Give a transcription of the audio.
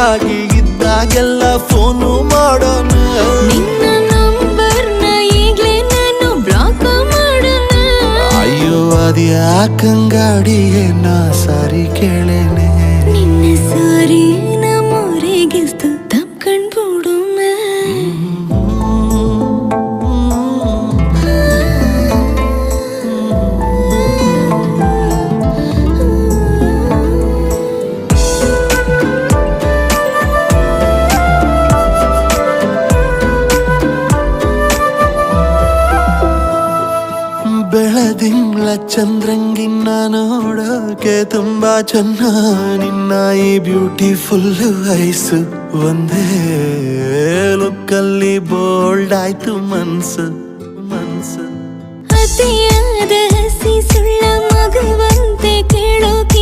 ಖಾಲಿ ಇದ್ದಾಗೆಲ್ಲ ಫೋನು ಮಾಡೋಣ. ನಿನ್ನ ನಂಬರ್ನ ಈಗ್ಲೇ ನಾನು ಬ್ಲಾಕ್ ಮಾಡೋಣ. ಅಯ್ಯೋ ಅದ್ಯಾಕಂಗಾಡಿಗೆ ನಾ ಸಾರಿ ಕೇಳೇನೆ. ನಿನ್ನ ಸಾರಿ ನಮ್ಮೂರಿಗಿಸ್ತು ತಪ್ಕಂಡ್ಬಿಡೋಣ. ಬೆಳದಿಂಗ್ಳ ಚಂದ್ರಂಗಿನ್ನ ನೋಡೋಕೆ ತುಂಬಾ ಚೆನ್ನ. ನಿನ್ನ ಈ ಬ್ಯೂಟಿಫುಲ್ ಐಸು ಒಂದೇ ಲುಕ್ಕಲ್ಲಿ ಬೋಲ್ಡ್ ಆಯ್ತು ಮನ್ಸು ಮನ್ಸು. ಅತಿಯಾದ ಹಸಿ ಸುಳ್ಳ ಮಗುವಂತೆ ಕೇಳೋಕೆ